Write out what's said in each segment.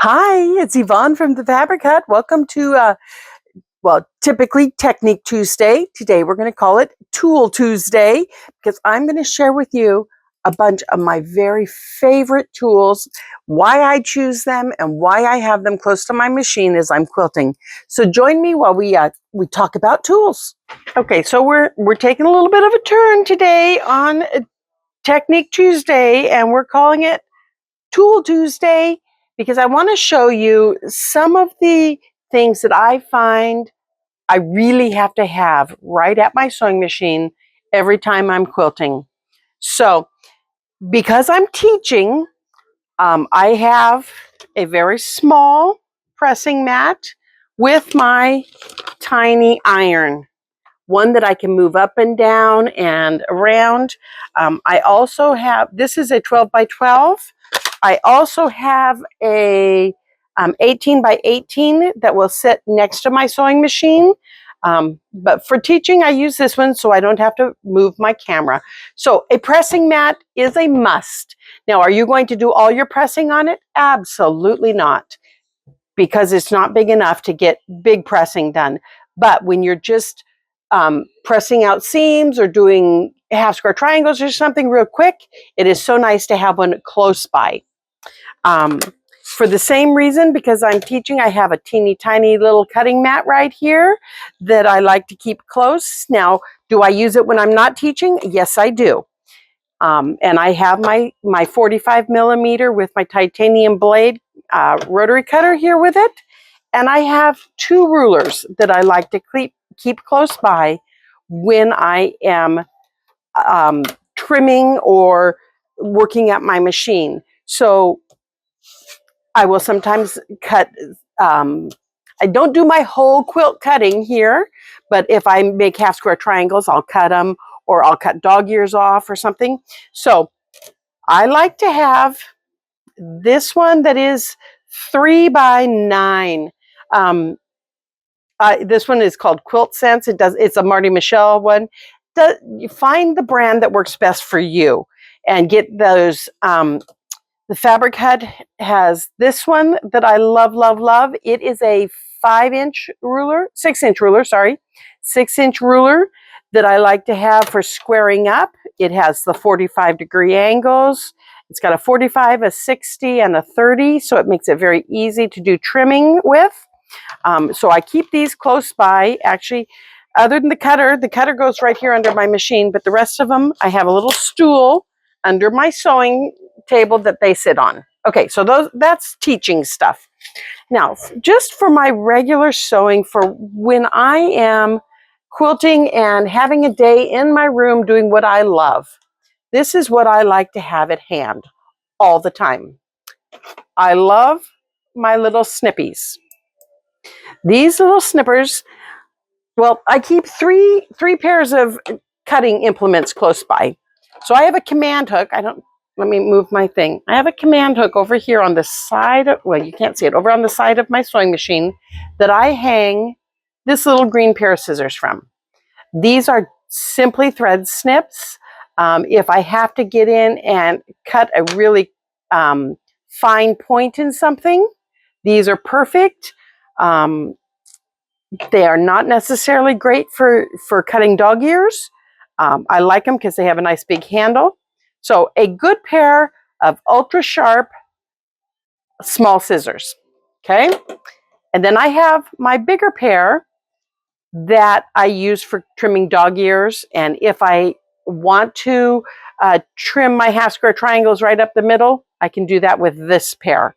Hi, it's Yvonne from the Fabric Hut. Welcome to, typically Technique Tuesday. Today we're going to call it Tool Tuesday because I'm going to share with you a bunch of my very favorite tools, why I choose them, and why I have them close to my machine as I'm quilting. So join me while we talk about tools. Okay, so we're taking a little bit of a turn today on Technique Tuesday, and we're calling it Tool Tuesday because I want to show you some of the things that I find I really have to have right at my sewing machine every time I'm quilting. So, because I'm teaching, I have a very small pressing mat with my tiny iron, one that I can move up and down and around. I also have, this is a 12 by 12. I also have a 18 by 18 that will sit next to my sewing machine. But for teaching, I use this one so I don't have to move my camera. So a pressing mat is a must. Now, are you going to do all your pressing on it? Absolutely not, because it's not big enough to get big pressing done. But when you're just pressing out seams or doing half square triangles or something real quick, it is so nice to have one close by. For the same reason, because I'm teaching, I have a teeny tiny little cutting mat right here that I like to keep close. Now, do I use it when I'm not teaching? Yes, I do. And I have my 45 millimeter with my titanium blade rotary cutter here with it. And I have two rulers that I like to keep close by when I am trimming or working at my machine. So I will sometimes cut, I don't do my whole quilt cutting here, but if I make half square triangles, I'll cut them, or I'll cut dog ears off or something. So I like to have this one that is 3 by 9. This one is called Quilt Sense. It's a Marty Michelle one. You find the brand that works best for you and get those. The Fabric Hut has this one that I love, love, love. It is a 6-inch ruler, 6-inch ruler that I like to have for squaring up. It has the 45-degree angles. It's got a 45, a 60, and a 30, so it makes it very easy to do trimming with. So I keep these close by. Actually, other than the cutter goes right here under my machine, but the rest of them, I have a little stool under my sewing table that they sit on. Okay, so that's teaching stuff. Now, just for my regular sewing, for when I am quilting and having a day in my room doing what I love, this is what I like to have at hand all the time. I love my little snippies. These little snippers, well, I keep three pairs of cutting implements close by. So I have a command hook. Let me move my thing. I have a command hook over here on the side of, well, you can't see it, over on the side of my sewing machine that I hang this little green pair of scissors from. These are simply thread snips. If I have to get in and cut a really fine point in something, these are perfect. They are not necessarily great for cutting dog ears. I like them because they have a nice big handle. So a good pair of ultra sharp small scissors, okay? And then I have my bigger pair that I use for trimming dog ears. And if I want to trim my half square triangles right up the middle, I can do that with this pair.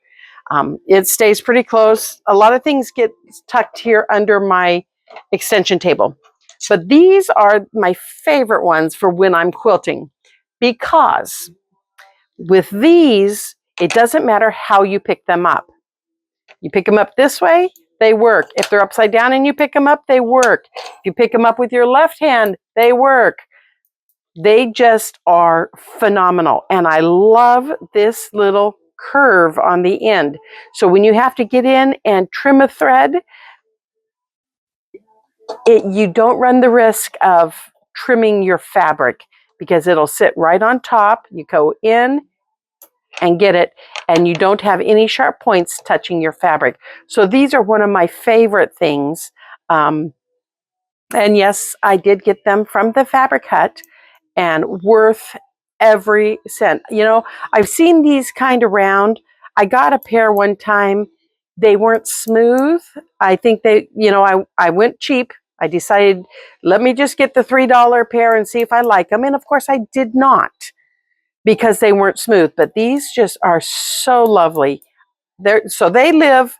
It stays pretty close. A lot of things get tucked here under my extension table. But these are my favorite ones for when I'm quilting, because with these, it doesn't matter how you pick them up. You pick them up this way, they work. If they're upside down and you pick them up, they work. If you pick them up with your left hand, they work. They just are phenomenal. And I love this little curve on the end. So when you have to get in and trim a thread, you don't run the risk of trimming your fabric because it'll sit right on top. You go in, and get it, and you don't have any sharp points touching your fabric. So these are one of my favorite things. And yes, I did get them from the Fabric Hut, and worth every cent. You know, I've seen these kind of round. I got a pair one time. They weren't smooth. I think they, you know, I went cheap. I decided, let me just get the $3 pair and see if I like them. And of course I did not, because they weren't smooth. But these just are so lovely. So they live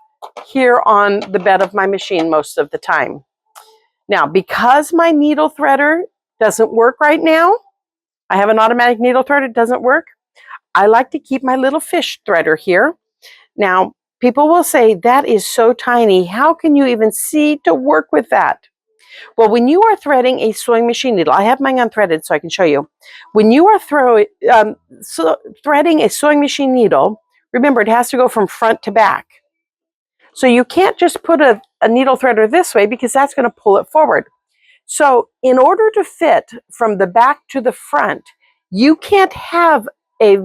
here on the bed of my machine most of the time. Now, because my needle threader doesn't work right now, I have an automatic needle threader, it doesn't work. I like to keep my little fish threader here. Now, people will say, that is so tiny. How can you even see to work with that? Well, when you are threading a sewing machine needle, I have mine unthreaded so I can show you. When you are threading a sewing machine needle, remember it has to go from front to back. So you can't just put a needle threader this way, because that's going to pull it forward. So in order to fit from the back to the front, you can't have a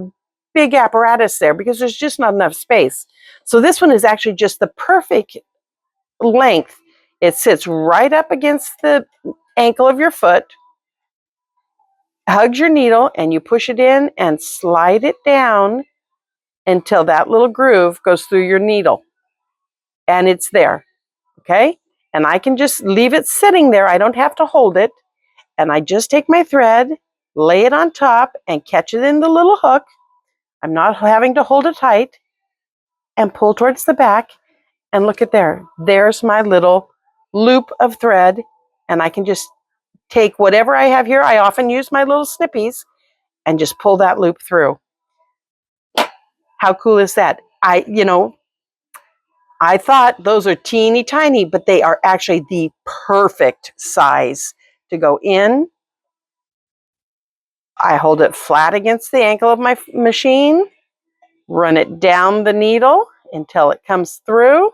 big apparatus there, because there's just not enough space. So this one is actually just the perfect length. It sits right up against the ankle of your foot, hugs your needle, and you push it in and slide it down until that little groove goes through your needle. And it's there, okay? And I can just leave it sitting there. I don't have to hold it. And I just take my thread, lay it on top, and catch it in the little hook. I'm not having to hold it tight, and pull towards the back. And look at there. There's my little loop of thread. And I can just take whatever I have here. I often use my little snippies and just pull that loop through. How cool is that? I thought those are teeny tiny, but they are actually the perfect size to go in. I hold it flat against the ankle of my machine, run it down the needle until it comes through.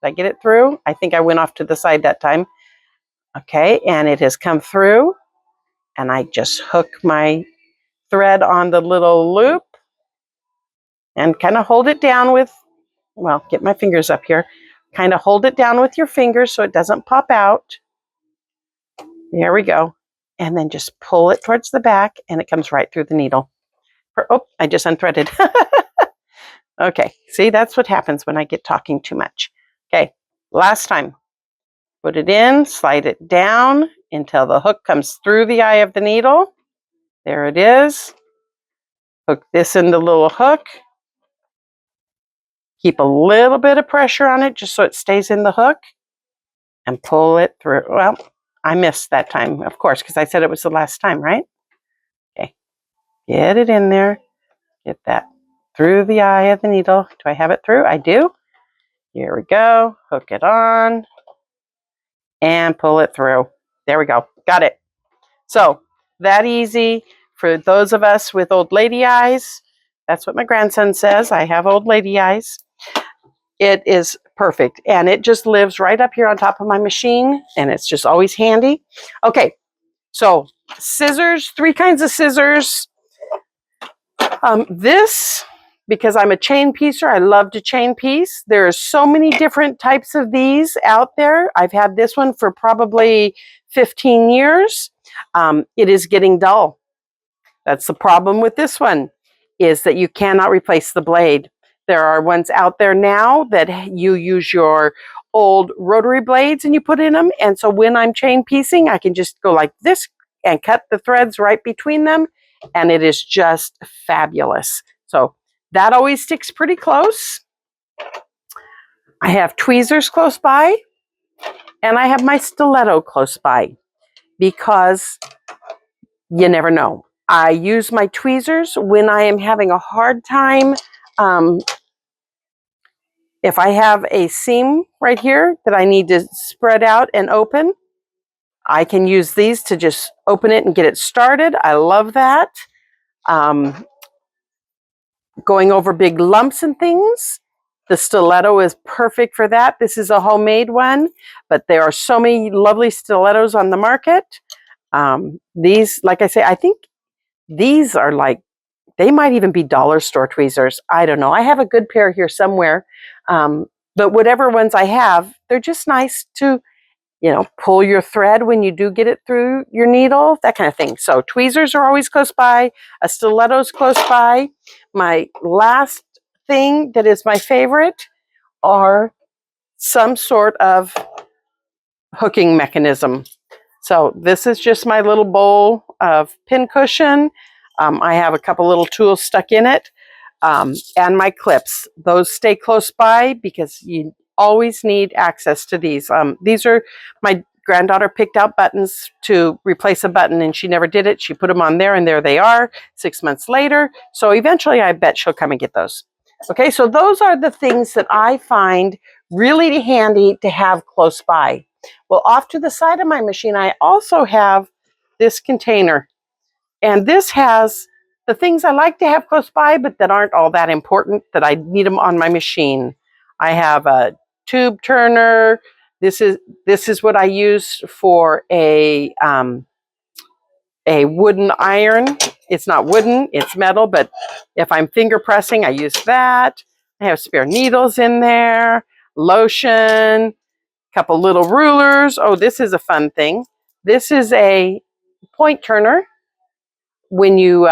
Did I get it through? I think I went off to the side that time. Okay, and it has come through, and I just hook my thread on the little loop and kind of hold it down with, well, get my fingers up here. Kind of hold it down with your fingers so it doesn't pop out. There we go. And then just pull it towards the back, and it comes right through the needle. Oh, I just unthreaded. Okay, see, that's what happens when I get talking too much. Okay, last time. Put it in, slide it down until the hook comes through the eye of the needle. There it is. Hook this in the little hook. Keep a little bit of pressure on it just so it stays in the hook, and pull it through. Well, I missed that time, of course, because I said it was the last time, right? Okay, get it in there. Get that through the eye of the needle. Do I have it through? I do. Here we go. Hook it on and pull it through. There we go. Got it. So that easy for those of us with old lady eyes. That's what my grandson says. I have old lady eyes. It is perfect. And it just lives right up here on top of my machine. And it's just always handy. Okay. So scissors, 3 kinds of scissors. This, because I'm a chain piecer, I love to chain piece. There are so many different types of these out there. I've had this one for probably 15 years. It is getting dull. That's the problem with this one, is that you cannot replace the blade. There are ones out there now that you use your old rotary blades and you put in them. And so when I'm chain piecing, I can just go like this and cut the threads right between them. And it is just fabulous. So that always sticks pretty close. I have tweezers close by, and I have my stiletto close by, because you never know. I use my tweezers when I am having a hard time. If I have a seam right here that I need to spread out and open, I can use these to just open it and get it started. I love that. Going over big lumps and things, the stiletto is perfect for that. This is a homemade one, but there are so many lovely stilettos on the market. These, like I say, I think these are like, They might even be dollar store tweezers. I don't know. I have a good pair here somewhere. But whatever ones I have, they're just nice to, pull your thread when you do get it through your needle, that kind of thing. So tweezers are always close by. A stiletto's close by. My last thing that is my favorite are some sort of hooking mechanism. So this is just my little bowl of pin cushion. I have a couple little tools stuck in it, and my clips. Those stay close by because you always need access to these. These are my granddaughter picked out buttons to replace a button, and she never did it. She put them on there, and there they are 6 months later. So eventually I bet she'll come and get those. Okay, so those are the things that I find really handy to have close by. Well, off to the side of my machine, I also have this container. And this has the things I like to have close by, but that aren't all that important, that I need them on my machine. I have a tube turner. This is what I use for a wooden iron. It's not wooden, it's metal, but if I'm finger pressing, I use that. I have spare needles in there, lotion, couple little rulers. Oh, this is a fun thing. This is a point turner. When you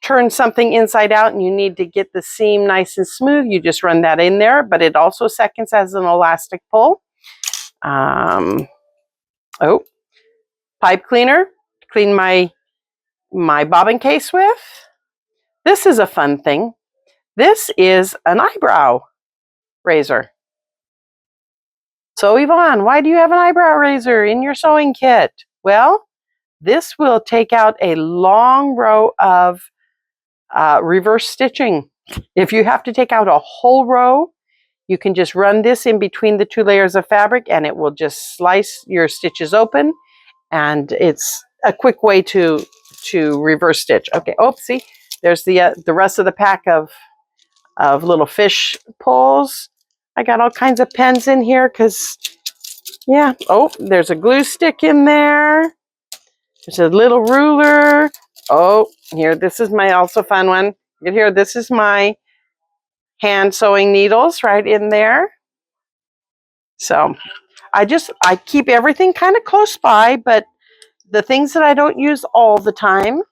turn something inside out and you need to get the seam nice and smooth, you just run that in there, but it also seconds as an elastic pull. Oh, pipe cleaner to clean my bobbin case with. This is a fun thing. This is an eyebrow razor. So Yvonne, why do you have an eyebrow razor in your sewing kit? Well, this will take out a long row of reverse stitching. If you have to take out a whole row, you can just run this in between the two layers of fabric and it will just slice your stitches open, and it's a quick way to reverse stitch. Okay, oh, see, there's the rest of the pack of little fish pulls. I got all kinds of pens in here because, yeah, oh, there's a glue stick in there. There's a little ruler. Oh, here, this is my also fun one. Here, this is my hand sewing needles right in there. So I keep everything kind of close by, but the things that I don't use all the time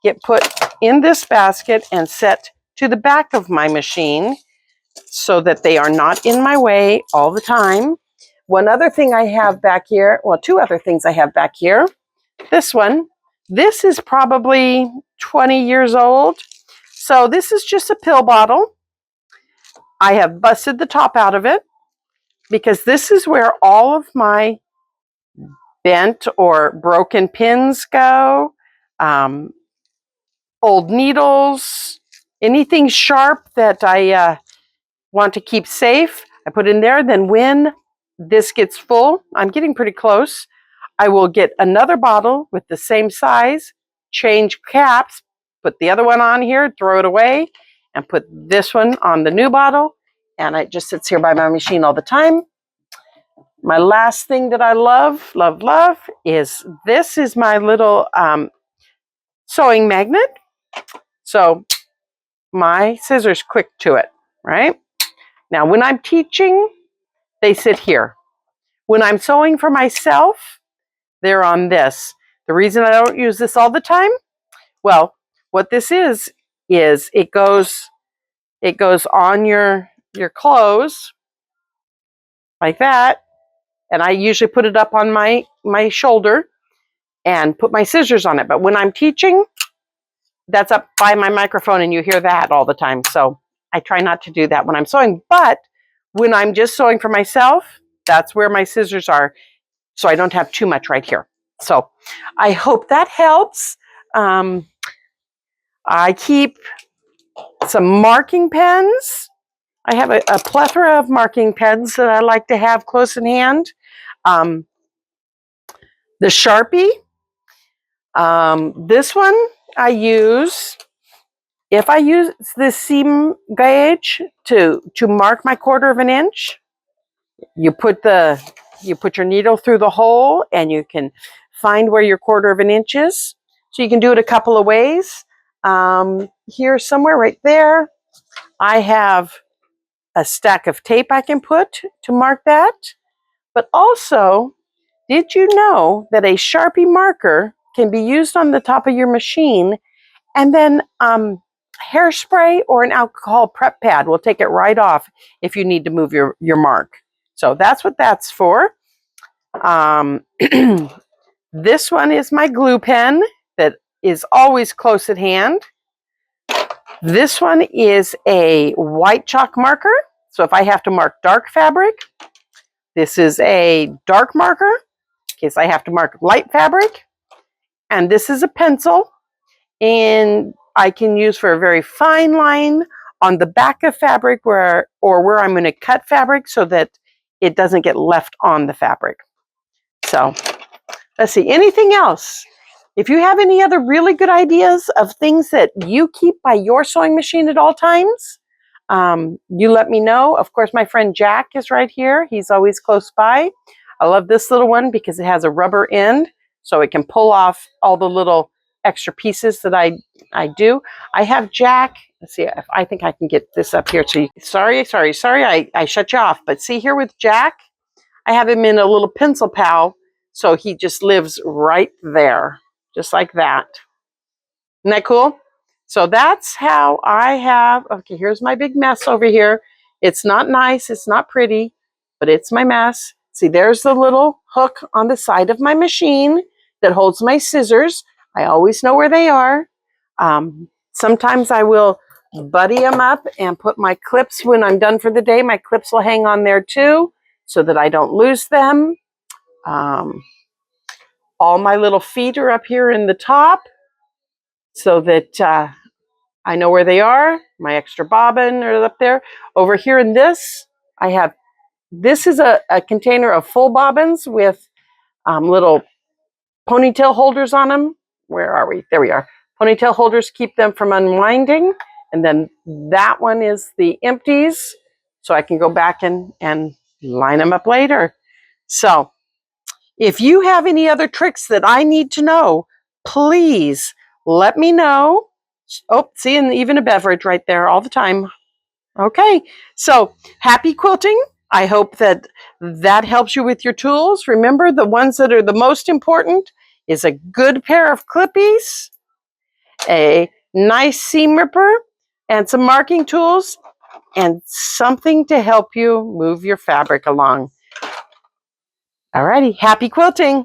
get put in this basket and set to the back of my machine so that they are not in my way all the time. One other thing I have back here, well, two other things I have back here. This one, this is probably 20 years old. So this is just a pill bottle. I have busted the top out of it because this is where all of my bent or broken pins go, old needles, anything sharp that I want to keep safe, I put in there. Then when this gets full, I'm getting pretty close, I will get another bottle with the same size, change caps, put the other one on here, throw it away, and put this one on the new bottle, and it just sits here by my machine all the time. My last thing that I love, love, love is this is my little sewing magnet. So my scissors quick to it, right? Now when I'm teaching, they sit here. When I'm sewing for myself, they're on this. The reason I don't use this all the time, well, what this is it goes on your clothes like that, and I usually put it up on my shoulder and put my scissors on it. But when I'm teaching, that's up by my microphone and you hear that all the time. So I try not to do that when I'm sewing. But when I'm just sewing for myself, that's where my scissors are. So I don't have too much right here. So I hope that helps. I keep some marking pens. I have a plethora of marking pens that I like to have close in hand. The Sharpie. This one I use, if I use the seam gauge to mark my 1/4 of an inch, you put your needle through the hole and you can find where your 1/4 of an inch is. So you can do it a couple of ways. Here somewhere right there, I have a stack of tape I can put to mark that. But also, did you know that a Sharpie marker can be used on the top of your machine, and then hairspray or an alcohol prep pad will take it right off if you need to move your mark. So that's what that's for. This one is my glue pen that is always close at hand. This one is a white chalk marker. So if I have to mark dark fabric, this is a dark marker in case I have to mark light fabric. And this is a pencil, and I can use for a very fine line on the back of fabric where I'm going to cut fabric so that it doesn't get left on the fabric. So let's see, anything else? If you have any other really good ideas of things that you keep by your sewing machine at all times, you let me know. Of course, my friend Jack is right here. He's always close by. I love this little one because it has a rubber end, so it can pull off all the little extra pieces that I do. I have Jack. Let's see if I think I can get this up here. So sorry, I shut you off. But see here with Jack, I have him in a little pencil pal, so he just lives right there. Just like that. Isn't that cool? So that's how I have, okay, here's my big mess over here. It's not nice, it's not pretty, but it's my mess. See, there's the little hook on the side of my machine that holds my scissors. I always know where they are. Sometimes I will buddy them up and put my clips when I'm done for the day. My clips will hang on there too so that I don't lose them. All my little feet are up here in the top so that I know where they are. My extra bobbin are up there. Over here in this, I have, this is a container of full bobbins with little ponytail holders on them. Where are we? There we are. Ponytail holders keep them from unwinding. And then that one is the empties, so I can go back and line them up later. So if you have any other tricks that I need to know, please let me know. Oh, see, and even a beverage right there all the time. Okay, so happy quilting. I hope that that helps you with your tools. Remember, the ones that are the most important is a good pair of clippies, a nice seam ripper, and some marking tools, and something to help you move your fabric along. Alrighty, happy quilting.